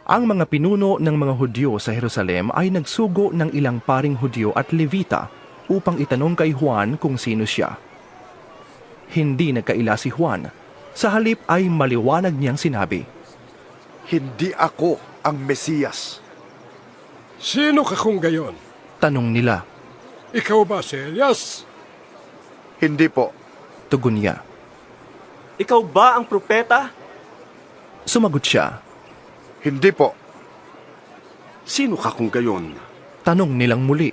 Ang mga pinuno ng mga Hudyo sa Jerusalem ay nagsugo ng ilang paring Hudyo at Levita upang itanong kay Juan kung sino siya. Hindi nagkaila si Juan. Sa halip ay maliwanag niyang sinabi, Hindi ako ang Mesiyas. Sino ka kung gayon? tanong nila. Ikaw ba si Elias? Hindi po. Tugon niya. Ikaw ba ang propeta? Sumagot siya. Hindi po. Sino ka kung gayon? Tanong nilang muli.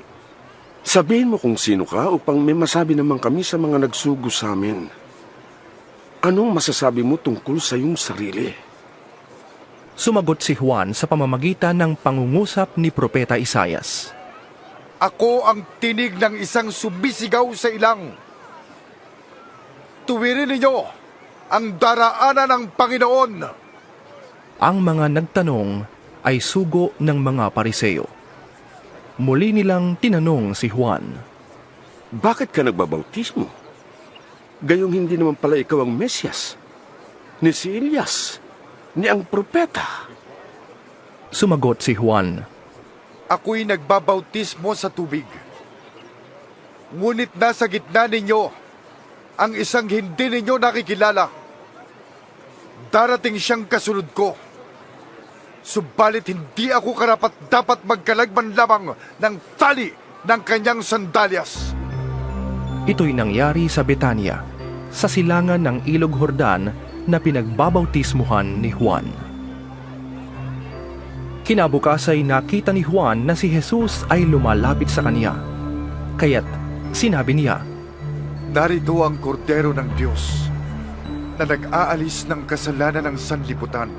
Sabihin mo kung sino ka upang may masabi naman kami sa mga nagsugo sa amin. Anong masasabi mo tungkol sa iyong sarili? Sumagot si Juan sa pamamagitan ng pangungusap ni Propeta Isaias. Ako ang tinig ng isang sumisigaw sa ilang. Tuwirin ninyo ang daraanan ng Panginoon. Ang mga nagtanong ay sugo ng mga Pariseo. Muli nilang tinanong si Juan. Bakit ka nagbabautismo? Gayong hindi naman pala ikaw ang Mesyas, ni si Elias, ni ang propeta. Sumagot si Juan. Ako'y nagbabautismo sa tubig. Ngunit nasa gitna ninyo ang isang hindi ninyo nakikilala. Darating siyang kasunod ko. Subalit hindi ako karapat-dapat magkalagman lamang ng tali ng kanyang sandalyas. Ito'y nangyari sa Betania, sa silangan ng Ilog Jordan na pinagbabautismuhan ni Juan. Kinabukas ay nakita ni Juan na si Jesus ay lumalapit sa kanya. Kaya't sinabi niya, Narito ang kordero ng Diyos na nag-aalis ng kasalanan ng sanlibutan.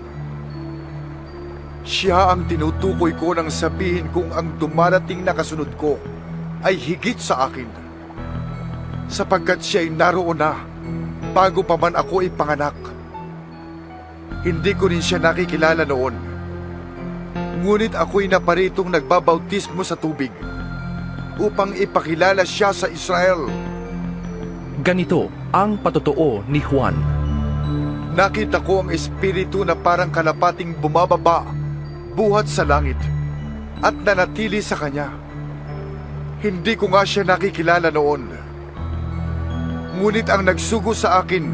Siya ang tinutukoy ko nang sabihin kung ang dumarating na kasunod ko ay higit sa akin. Sapagkat siya ay naroon na bago pa man ako ipanganak. Hindi ko rin siya nakikilala noon. Ngunit ako'y naparitong nagbabautismo sa tubig upang ipakilala siya sa Israel. ganito ang patotoo ni Juan. Nakita ko ang espiritu na parang kalapating bumababa, buhat sa langit, at nanatili sa kanya. Hindi ko nga siya nakikilala noon. Ngunit ang nagsugo sa akin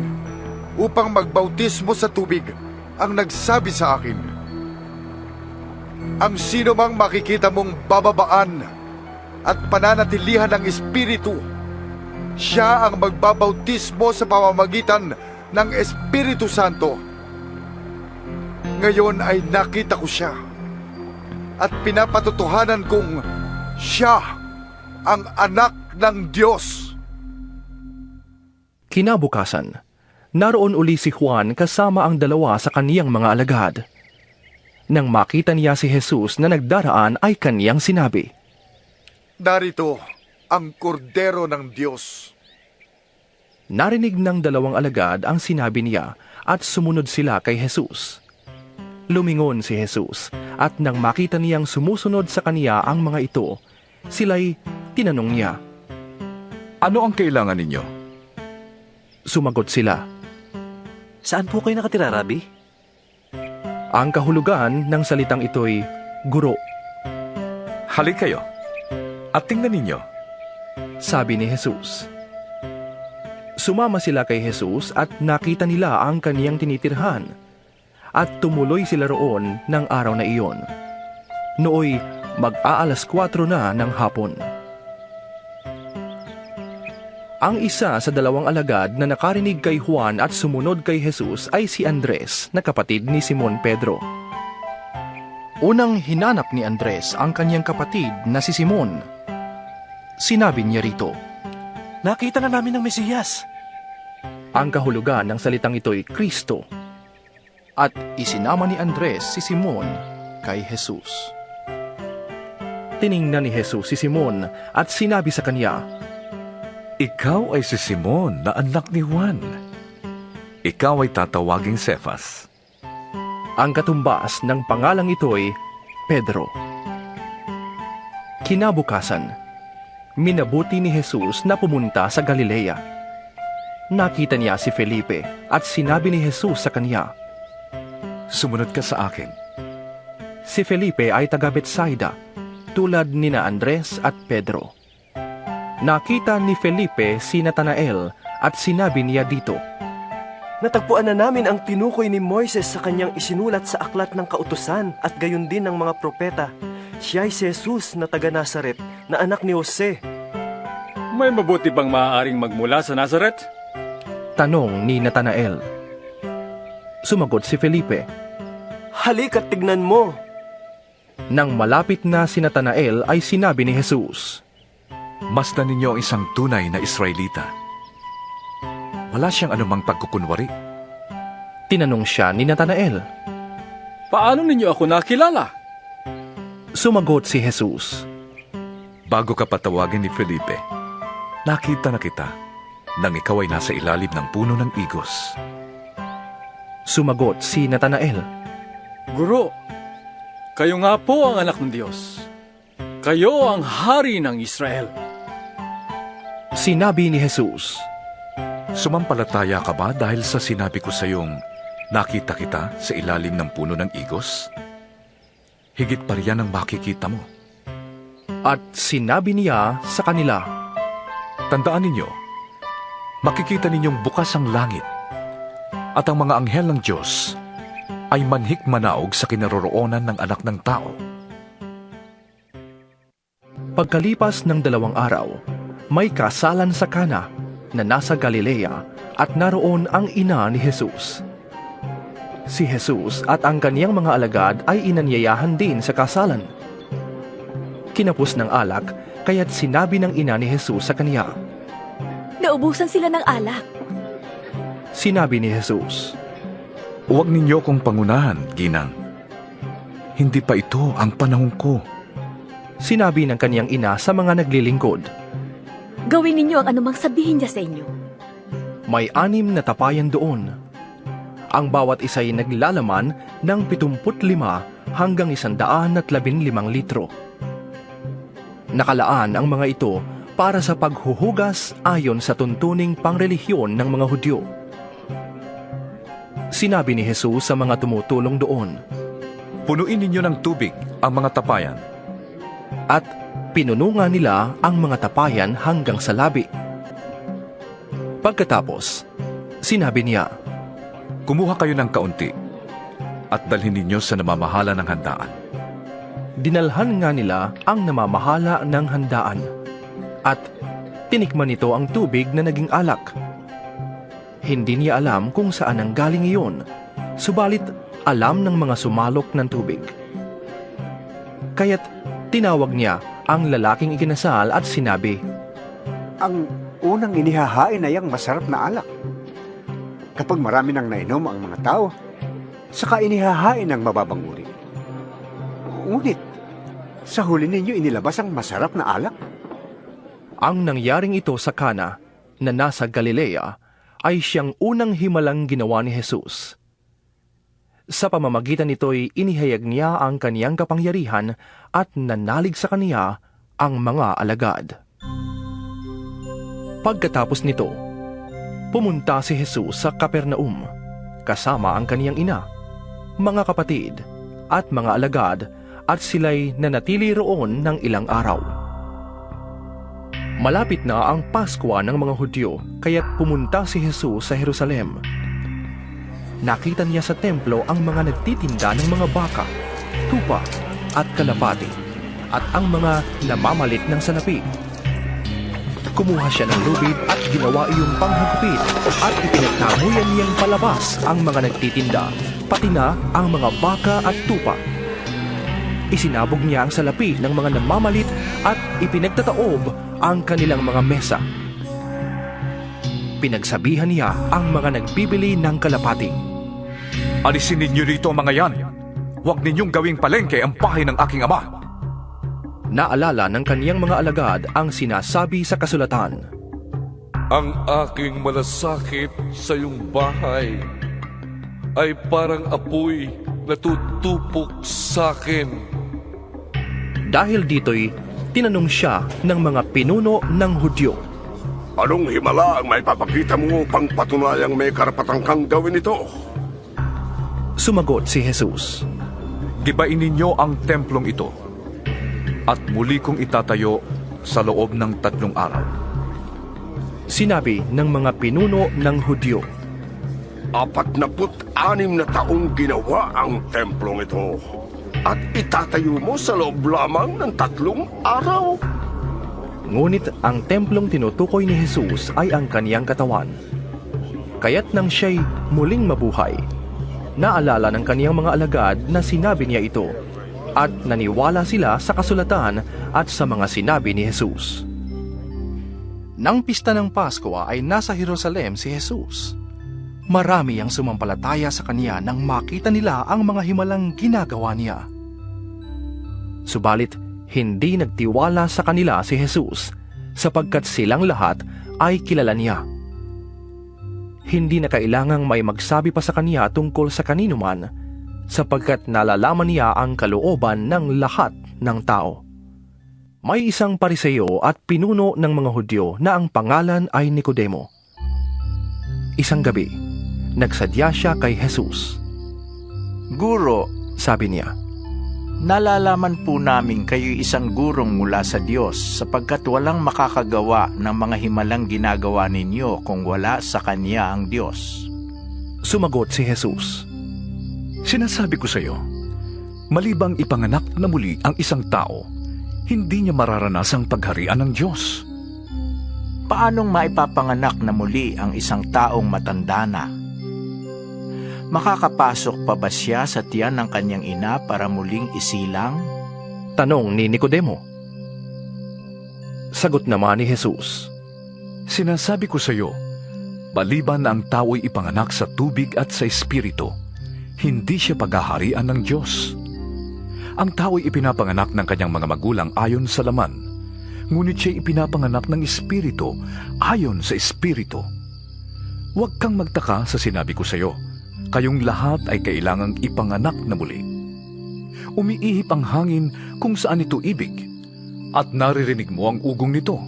upang magbautismo sa tubig ang nagsabi sa akin, Ang sino mang makikita mong bababaan at pananatilihan ng espiritu, siya ang magbabautismo sa pamamagitan ng Espiritu Santo. Ngayon ay nakita ko siya at pinapatotohanan kong siya ang anak ng Diyos. Kinabukasan, naroon uli si Juan kasama ang dalawa sa kaniyang mga alagad. Nang makita niya si Jesus na nagdaraan ay kaniyang sinabi, Narito ang kordero ng Diyos. Narinig ng dalawang alagad ang sinabi niya at sumunod sila kay Jesus. Lumingon si Jesus at nang makita niyang sumusunod sa kaniya ang mga ito, sila'y tinanong niya. Ano ang kailangan ninyo? Sumagot sila. Saan po kayo nakatira, Rabbi? Ang kahulugan ng salitang ito'y guro, Halik kayo at tingnan ninyo. sabi ni Jesus. Sumama sila kay Jesus at nakita nila ang kaniyang tinitirhan at tumuloy sila roon ng araw na iyon. Nooy mag-aalas 4 na ng hapon. Ang isa sa dalawang alagad na nakarinig kay Juan at sumunod kay Jesus ay si Andres na kapatid ni Simon Pedro. Unang hinanap ni Andres ang kanyang kapatid na si Simon. Sinabi niya rito, Nakita na namin ang Mesiyas. ang kahulugan ng salitang ito'y Kristo. At isinama ni Andres si Simon kay Jesus. Tiningnan ni Jesus si Simon at sinabi sa kanya, Ikaw ay si Simon na anak ni Juan. Ikaw ay tatawaging Cefas. Ang katumbas ng pangalang ito'y Pedro. Kinabukasan, minabuti ni Jesus na pumunta sa Galilea. Nakita niya si Felipe at sinabi ni Jesus sa kanya, Sumunod ka sa akin. Si Felipe ay taga Betsaida, tulad nina Andres at Pedro. Nakita ni Felipe si Natanael at sinabi niya dito, Natagpuan na namin ang tinukoy ni Moises sa kanyang isinulat sa aklat ng kautusan at gayon din ng mga propeta. Siya ay si Jesus na taga Nazaret, na anak ni Jose. May mabuti bang maaaring magmula sa Nazareth? tanong ni Natanael. Sumagot si Felipe. Halika't tignan mo. Nang malapit na si Natanael ay sinabi ni Jesus, Masdan ninyo ang isang tunay na Israelita. Wala siyang anumang pagkukunwari. Tinanong siya ni Natanael. Paano ninyo ako nakilala? Sumagot si Jesus. Bago ka patawagin ni Felipe, nakita na kita nang ikaw ay nasa ilalim ng puno ng igos. Sumagot si Natanael. Guro, kayo nga po ang anak ng Diyos. Kayo ang hari ng Israel. Sinabi ni Jesus, Sumampalataya ka ba dahil sa sinabi ko sa iyong nakita kita sa ilalim ng puno ng igos? Higit pa riyan ang makikita mo. at sinabi niya sa kanila, Tandaan ninyo, makikita ninyong bukas ang langit at ang mga anghel ng Diyos ay manhik-manaog sa kinaroroonan ng anak ng tao. Pagkalipas ng 2 araw, may kasalan sa Kana na nasa Galilea at naroon ang ina ni Jesus. Si Jesus at ang kaniyang mga alagad ay inanyayahan din sa kasalan. Kinapos ng alak, kaya't sinabi ng ina ni Jesus sa kaniya. Naubusan sila ng alak. Sinabi ni Jesus, Huwag ninyo kong pangunahan, ginang. Hindi pa ito ang panahon ko. Sinabi ng kaniyang ina sa mga naglilingkod. Gawin ninyo ang anumang sabihin niya sa inyo. May 6 na tapayan doon. Ang bawat isa'y naglalaman ng 75 hanggang 115 litro. Nakalaan ang mga ito para sa paghuhugas ayon sa tuntuning pangrelihiyon ng mga Hudyo. Sinabi ni Jesus sa mga tumutulong doon, Punuin ninyo ng tubig ang mga tapayan. at pinunungan nila ang mga tapayan hanggang sa labi. Pagkatapos, sinabi niya, Kumuha kayo ng kaunti at dalhin ninyo sa namamahala ng handaan. Dinalhan nga nila ang namamahala ng handaan at tinikman nito ang tubig na naging alak. Hindi niya alam kung saan ang galing iyon, subalit alam ng mga sumalok ng tubig. Kaya't tinawag niya ang lalaking ikinasal at sinabi, Ang unang inihahain ay ang masarap na alak. Kapag marami nang nainom ang mga tao, saka inihahain ang mababang uri. Ngunit, sa huli ninyo inilabas ang masarap na alak? Ang nangyaring ito sa Kana na nasa Galilea ay siyang unang himalang ginawa ni Jesus. Sa pamamagitan nito'y inihayag niya ang kaniyang kapangyarihan at nanalig sa kaniya ang mga alagad. Pagkatapos nito, pumunta si Jesus sa Capernaum kasama ang kaniyang ina, mga kapatid at mga alagad at sila'y nanatili roon ng ilang araw. Malapit na ang Paskwa ng mga Hudyo, kaya't pumunta si Jesus sa Jerusalem. Nakita niya sa templo ang mga nagtitinda ng mga baka, tupa at kalapati, at ang mga namamalit ng salapi. Kumuha siya ng lubid at ginawa iyong panghagupit at ipinagtamuyan niyang palabas ang mga nagtitinda, pati na ang mga baka at tupa. Isinabog niya ang salapi ng mga namamalit at ipinagtataob ang kanilang mga mesa. Pinagsabihan niya ang mga nagbibili ng kalapati. Alisin ninyo rito ang mga yan. Huwag ninyong gawing palengke ang bahay ng aking ama. Naalala ng kaniyang mga alagad ang sinasabi sa kasulatan. Ang aking malasakit sa iyong bahay ay parang apoy na tutupok sa akin. Dahil dito'y tinanong siya ng mga pinuno ng Hudyo. Anong himala ang may papakita mo pang patunayang may karapatang kang gawin ito? Sumagot si Jesus. Gibain ninyo ang templong ito at muli kong itatayo sa loob ng 3 araw. Sinabi ng mga pinuno ng Hudyo. 46 na taong ginawa ang templong ito at itatayo mo sa loob lamang ng 3 araw. Ngunit ang templong tinutukoy ni Jesus ay ang kaniyang katawan. Kaya't nang siya'y muling mabuhay, naalala ng kaniyang mga alagad na sinabi niya ito at naniwala sila sa kasulatan at sa mga sinabi ni Jesus. Nang pista ng Pasko ay nasa Jerusalem si Jesus. Marami ang sumampalataya sa kaniya nang makita nila ang mga himalang ginagawa niya. Subalit, hindi nagtiwala sa kanila si Jesus sapagkat silang lahat ay kilala niya. Hindi na kailangang may magsabi pa sa kaniya tungkol sa kanino man sapagkat nalalaman niya ang kalooban ng lahat ng tao. May isang Pariseo at pinuno ng mga Hudyo na ang pangalan ay Nicodemo. Isang gabi, nagsadya siya kay Jesus. Guro, Sabi niya, nalalaman po namin kayo'y isang gurong mula sa Diyos sapagkat walang makakagawa ng mga himalang ginagawa ninyo kung wala sa Kanya ang Diyos. Sumagot si Jesus. Sinasabi ko sa iyo, malibang ipanganak na muli ang isang tao, hindi niya mararanasang pagharian ng Diyos. Paanong maipapanganak na muli ang isang taong matanda na? Makakapasok pa ba siya sa tiyan ng kanyang ina para muling isilang? Tanong ni Nicodemo. Sagot naman ni Jesus. Sinasabi ko sa iyo, maliban na ang tao'y ipanganak sa tubig at sa espiritu, hindi siya paghaharian ng Diyos. Ang tao'y ipinapanganak ng kanyang mga magulang ayon sa laman, ngunit siya'y ipinapanganak ng espiritu ayon sa espiritu. Huwag kang magtaka sa sinabi ko sa iyo, kayong lahat ay kailangang ipanganak na muli. Umiihip ang hangin kung saan ito ibig, at naririnig mo ang ugong nito,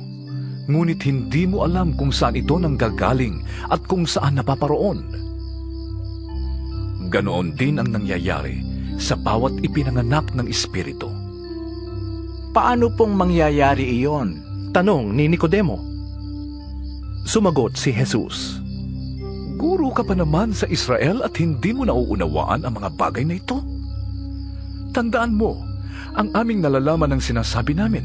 ngunit hindi mo alam kung saan ito nanggagaling at kung saan napaparoon. Ganoon din ang nangyayari sa bawat ipinanganak ng espiritu. Paano pong mangyayari iyon? Tanong ni Nicodemo. Sumagot si Jesus. Guro ka pa naman sa Israel at hindi mo nauunawaan ang mga bagay na ito? Tandaan mo, ang aming nalalaman ang sinasabi namin,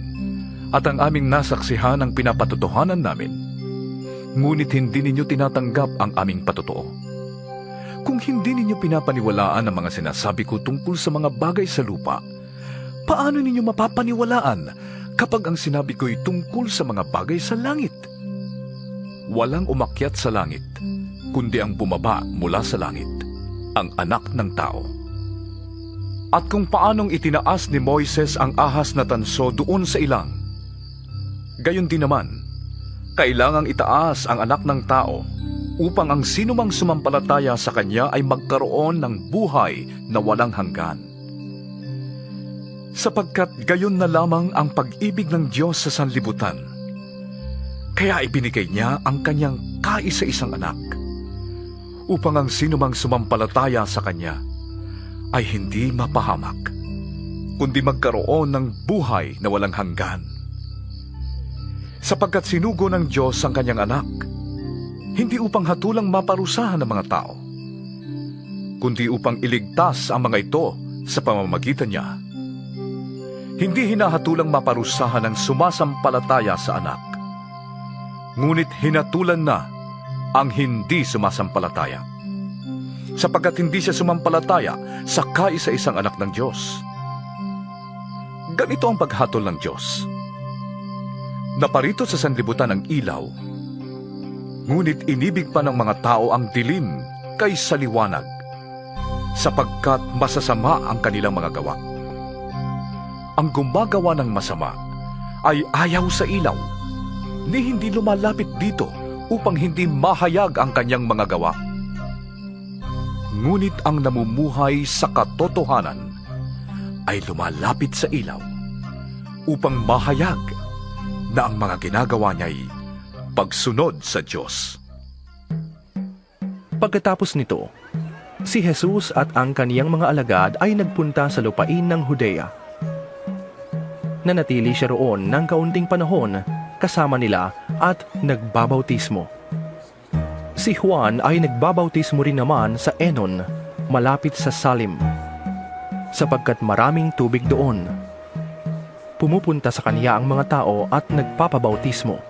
at ang aming nasaksihan ang pinapatotohanan namin. Ngunit hindi ninyo tinatanggap ang aming patotoo. Kung hindi ninyo pinapaniwalaan ang mga sinasabi ko tungkol sa mga bagay sa lupa, paano ninyo mapapaniwalaan kapag ang sinabi ko'y tungkol sa mga bagay sa langit? Walang umakyat sa langit, kundi ang bumaba mula sa langit, ang anak ng tao. At kung paanong itinaas ni Moises ang ahas na tanso doon sa ilang, gayon din naman, kailangang itaas ang anak ng tao upang ang sinumang sumampalataya sa kanya ay magkaroon ng buhay na walang hanggan. Sapagkat gayon na lamang ang pag-ibig ng Diyos sa sanlibutan, kaya ibinigay niya ang kanyang kaisa-isang anak, upang ang sinumang sumampalataya sa kanya ay hindi mapahamak, kundi magkaroon ng buhay na walang hanggan. Sapagkat sinugo ng Diyos ang kanyang anak, hindi upang hatulang maparusahan ng mga tao, kundi upang iligtas ang mga ito sa pamamagitan niya. Hindi hinahatulang maparusahan ang sumasampalataya sa anak, ngunit hinatulan na ang hindi sumasampalataya, sapagkat hindi siya sumampalataya sa kaisa-isang anak ng Diyos. Ganito ang paghatol ng Diyos. Naparito sa sanlibutan ang ilaw, ngunit inibig pa ng mga tao ang dilim kaysa liwanag, sapagkat masasama ang kanilang mga gawa. Ang gumagawa ng masama ay ayaw sa ilaw, ni hindi lumalapit dito upang hindi mahayag ang kanyang mga gawa. Ngunit ang namumuhay sa katotohanan ay lumalapit sa ilaw upang mahayag na ang mga ginagawa niya'y pagsunod sa Diyos. Pagkatapos nito, Si Jesus at ang kaniyang mga alagad ay nagpunta sa lupain ng Judea. Nanatili siya roon ng kaunting panahon kasama nila at nagbabautismo. Si Juan ay nagbabautismo rin naman sa Enon, malapit sa Salim, sapagkat maraming tubig doon. Pumupunta sa kaniya ang mga tao at nagpapabautismo.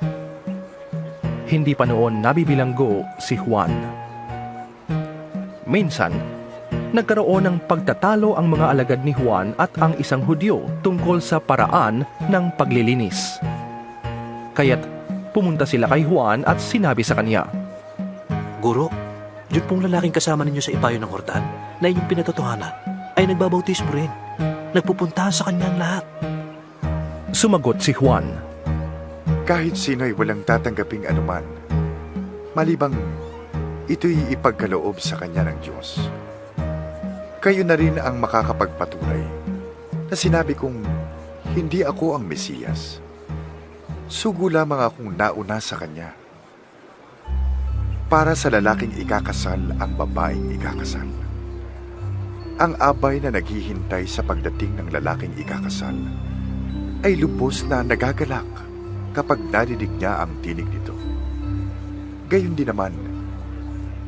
Hindi pa noon nabibilanggo si Juan. Minsan, nagkaroon ng pagtatalo ang mga alagad ni Juan at ang isang Hudyo tungkol sa paraan ng paglilinis. Kaya't pumunta sila kay Juan at sinabi sa kanya, Guro, yun pong lalaking kasama ninyo sa ibayo ng Hordan na inyong pinatotohanan ay nagbabautismo rin. Nagpupuntahan sa kanya ang lahat. Sumagot si Juan, Kahit sino'y walang tatanggaping anuman, malibang ito'y ipagkaloob sa kanya ng Diyos. Kayo na rin ang makakapagpatunay na sinabi kong hindi ako ang Mesiyas. Sugo lamang akong nauna sa kanya. Para sa lalaking ikakasal ang babaeng ikakasal. Ang abay na naghihintay sa pagdating ng lalaking ikakasal ay lubos na nagagalak kapag narinig niya ang tinig nito. Gayon din naman,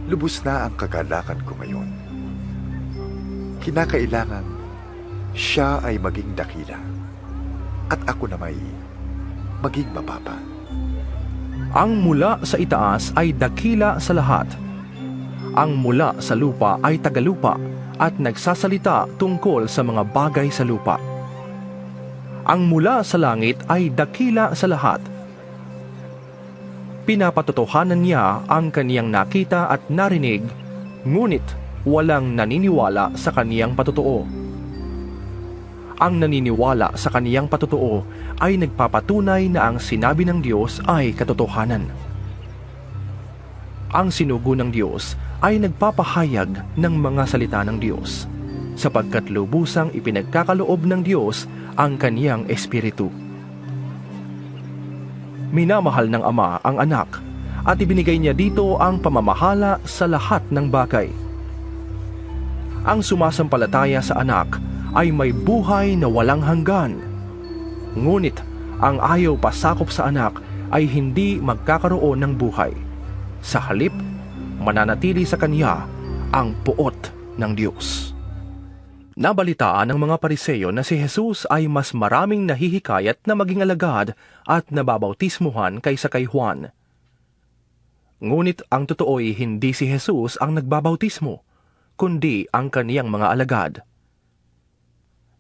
lubos na ang kagalakan ko ngayon. Kinakailangan siya ay maging dakila at ako na may maging mababa. ang mula sa itaas ay dakila sa lahat. Ang mula sa lupa ay tagalupa at nagsasalita tungkol sa mga bagay sa lupa. Ang mula sa langit ay dakila sa lahat. Pinapatotohanan niya ang kaniyang nakita at narinig, ngunit walang naniniwala sa kaniyang patotoo. Ang naniniwala sa kaniyang patotoo ay nagpapatunay na ang sinabi ng Diyos ay katotohanan. Ang sinugo ng Diyos ay nagpapahayag ng mga salita ng Diyos, sapagkat lubusang ipinagkakaloob ng Diyos ang kaniyang espiritu. Minamahal ng Ama ang anak at ibinigay niya dito ang pamamahala sa lahat ng bagay. Ang sumasampalataya sa anak ay may buhay na walang hanggan. Ngunit ang ayaw pasakop sa anak ay hindi magkakaroon ng buhay. Sa halip, mananatili sa kanya ang puot ng Diyos. Nabalitaan ng mga Pariseyo na si Jesus ay mas maraming nahihikayat na maging alagad at nababautismuhan kaysa kay Juan. Ngunit ang totoo'y hindi si Jesus ang nagbabautismo, kundi ang kaniyang mga alagad.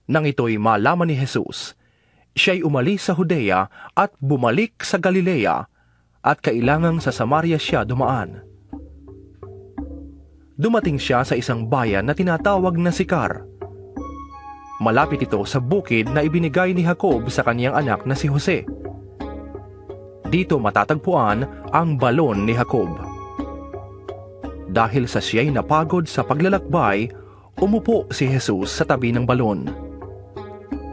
Nang ito'y malaman ni Jesus, siya'y umalis sa Judea at bumalik sa Galilea at kailangang sa Samaria siya dumaan. Dumating siya sa isang bayan na tinatawag na Sicar. Malapit ito sa bukid na ibinigay ni Jacob sa kaniyang anak na si Jose. Dito matatagpuan ang balon ni Jacob. Dahil sa siya'y napagod sa paglalakbay, umupo si Jesus sa tabi ng balon.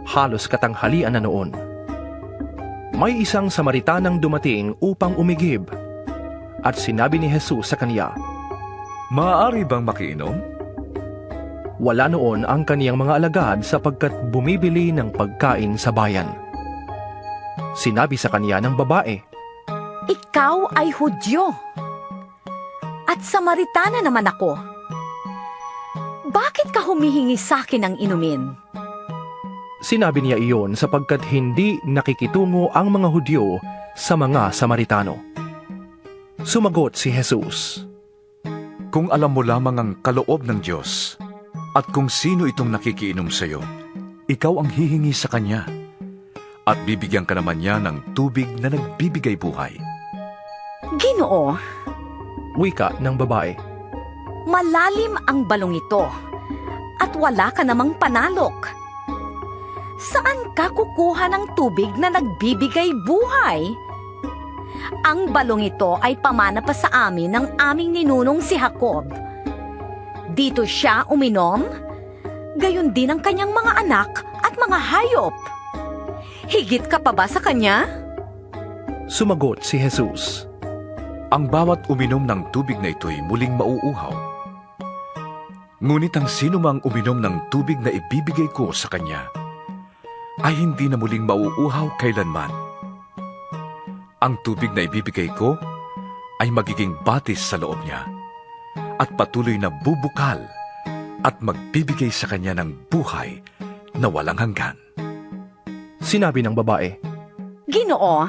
Halos katanghalian na noon. May isang Samaritanang dumating upang umigib, at sinabi ni Jesus sa kaniya, "Maaari bang makiinom?" Wala noon ang kaniyang mga alagad sapagkat bumibili ng pagkain sa bayan. Sinabi sa kaniya ng babae, Ikaw ay Hudyo, at Samaritana naman ako. Bakit ka humihingi sa akin ng inumin? Sinabi niya iyon sapagkat hindi nakikitungo ang mga Hudyo sa mga Samaritano. Sumagot si Jesus, Kung alam mo lamang ang kaloob ng Diyos, at kung sino itong nakikiinom sa iyo, ikaw ang hihingi sa Kanya, at bibigyan ka naman niya ng tubig na nagbibigay buhay. Ginoo, wika ng babae, malalim ang balong ito, at wala ka namang panalok. Saan ka kukuha ng tubig na nagbibigay buhay? Ang balong ito ay pamana pa sa amin ng aming ninunong si Jacob. Dito siya uminom, gayon din ang kanyang mga anak at mga hayop. Higit ka pa ba sa kanya? sumagot si Jesus, Ang bawat uminom ng tubig na ito'y muling mauuhaw. Ngunit ang sino mang uminom ng tubig na ibibigay ko sa kanya, ay hindi na muling mauuhaw kailanman. Ang tubig na ibibigay ko ay magiging batis sa loob niya, at patuloy na bubukal at magbibigay sa kanya ng buhay na walang hanggan. Sinabi ng babae, Ginoo,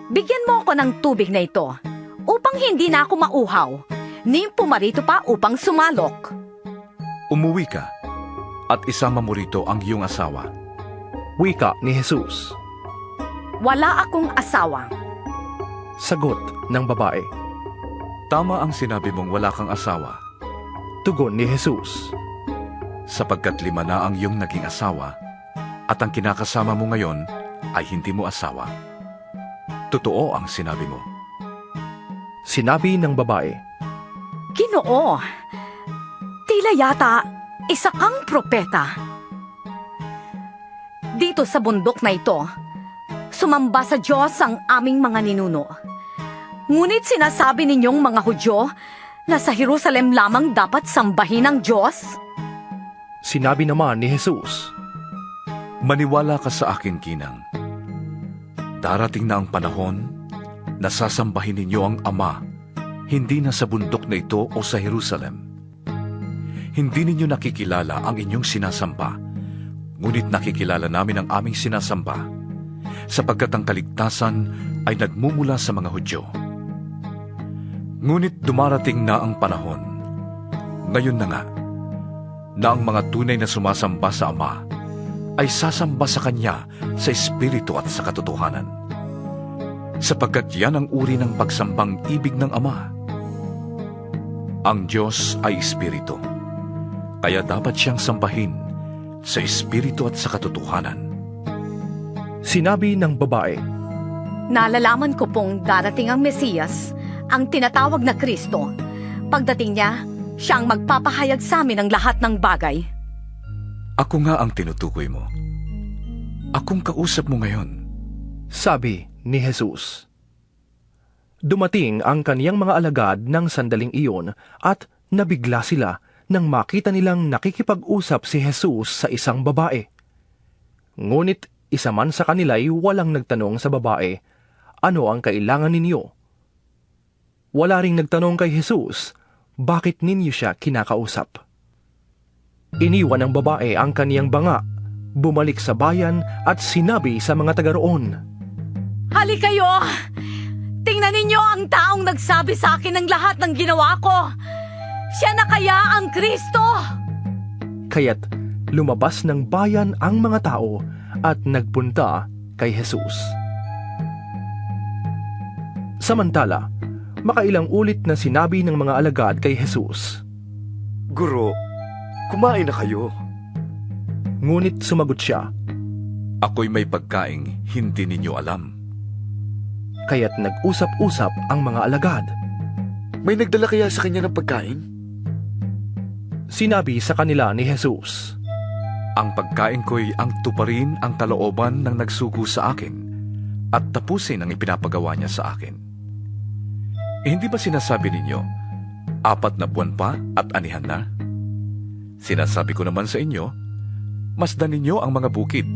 bigyan mo ako ng tubig na ito upang hindi na ako mauhaw, ni pumarito pa upang sumalok. Umuwi ka at isama mo rito ang iyong asawa. wika ni Jesus. Wala akong asawa. Sagot ng babae. Tama ang sinabi mong wala kang asawa, Tugon ni Jesus. sapagkat 5 na ang iyong naging asawa, at ang kinakasama mo ngayon ay hindi mo asawa. Totoo ang sinabi mo. Sinabi ng babae, Ginoo, tila yata isa kang propeta. Dito sa bundok na ito, sumamba sa Diyos ang aming mga ninuno. Ngunit sinasabi ninyong mga Hudyo na sa Jerusalem lamang dapat sambahin ang Diyos? Sinabi naman ni Jesus, Maniwala ka sa akin, Ginang. Darating na ang panahon na sasambahin ninyo ang Ama, hindi na sa bundok na ito o sa Jerusalem. Hindi ninyo nakikilala ang inyong sinasamba, ngunit nakikilala namin ang aming sinasamba, sapagkat ang kaligtasan ay nagmumula sa mga Hudyo. Ngunit dumarating na ang panahon, ngayon na nga, na ang mga tunay na sumasamba sa Ama ay sasamba sa Kanya sa Espiritu at sa katotohanan, sapagkat yan ang uri ng pagsambang ibig ng Ama. Ang Diyos ay Espiritu, kaya dapat siyang sambahin sa Espiritu at sa katotohanan. Sinabi ng babae, Nalalaman ko pong darating ang Mesiyas, ang tinatawag na Kristo. Pagdating niya, siya ang magpapahayag sa amin ng lahat ng bagay. Ako nga ang tinutukoy mo. Akong kausap mo ngayon. Sabi ni Jesus. Dumating ang kaniyang mga alagad ng sandaling iyon at nabigla sila nang makita nilang nakikipag-usap si Jesus sa isang babae. Ngunit isa man sa kanila'y walang nagtanong sa babae, ano ang kailangan ninyo? Wala ring nagtanong kay Jesus, bakit ninyo siya kinakausap? Iniwan ng babae ang kaniyang banga, bumalik sa bayan at sinabi sa mga taga roon, Hali kayo! Tingnan ninyo ang taong nagsabi sa akin ng lahat ng ginawa ko. Siya na kaya ang Kristo? Kaya't lumabas ng bayan ang mga tao at nagpunta kay Jesus. Samantala, makailang ulit na sinabi ng mga alagad kay Jesus, Guro, kumain na kayo. Ngunit sumagot siya, Ako'y may pagkaing hindi ninyo alam. kaya't nag-usap-usap ang mga alagad. May nagdala kaya sa kanya ng pagkain? Sinabi sa kanila ni Jesus, Ang pagkain ko'y ang tuparin ang kalooban ng nagsugo sa akin at tapusin ang ipinapagawa niya sa akin. Hindi ba sinasabi ninyo, 4 na buwan pa at anihan na? Sinasabi ko naman sa inyo, masdan ninyo ang mga bukid.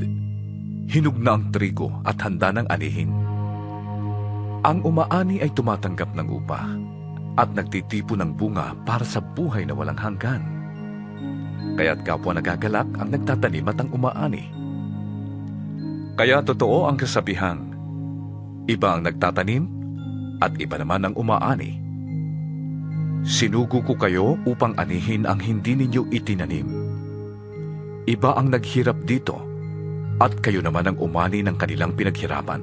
Hinog na ang trigo at handa ng anihin. Ang umaani ay tumatanggap ng upa at nagtitipo ng bunga para sa buhay na walang hanggan. Kaya't kapwa nagagalak ang nagtatanim at ang umaani. Kaya totoo ang kasabihang, iba ang nagtatanim at iba naman ang umaani. Sinugo ko kayo upang anihin ang hindi ninyo itinanim. Iba ang naghirap dito at kayo naman ang umani ng kanilang pinaghirapan.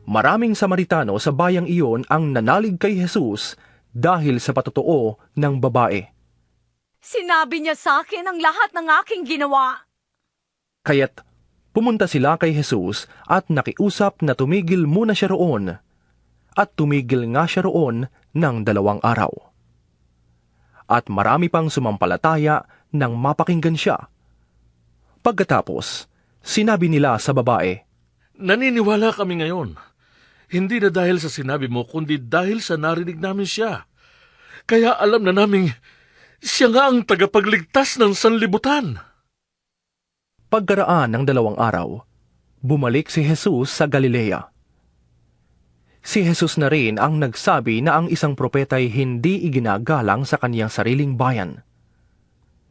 Maraming Samaritano sa bayang iyon ang nanalig kay Jesus dahil sa patotoo ng babae. Sinabi niya sa akin ang lahat ng aking ginawa. Kaya't pumunta sila kay Jesus at nakiusap na tumigil muna siya roon. At tumigil nga siya roon ng 2 araw. At marami pang sumampalataya nang mapakinggan siya. Pagkatapos, sinabi nila sa babae, Naniniwala kami ngayon. Hindi na dahil sa sinabi mo, kundi dahil sa narinig namin siya. Kaya alam na naming Siya nga ang tagapagligtas ng sanlibutan. Pagkaraan ng 2 araw, bumalik si Jesus sa Galilea. Si Jesus na rin ang nagsabi na ang isang propeta'y hindi iginagalang sa kaniyang sariling bayan.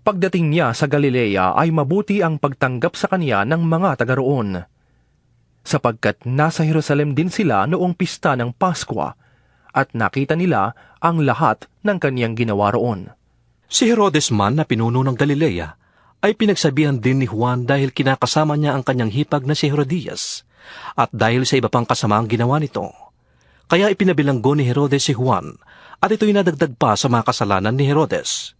Pagdating niya sa Galilea ay mabuti ang pagtanggap sa kaniya ng mga taga roon, sapagkat nasa Jerusalem din sila noong pista ng Paskwa at nakita nila ang lahat ng kaniyang ginawa roon. Si Herodes man na pinuno ng Galilea ay pinagsabihan din ni Juan dahil kinakasama niya ang kanyang hipag na si Herodias at dahil sa iba pang kasamaang ginawa nito. Kaya ipinabilanggo ni Herodes si Juan at ito'y nadagdag pa sa mga kasalanan ni Herodes.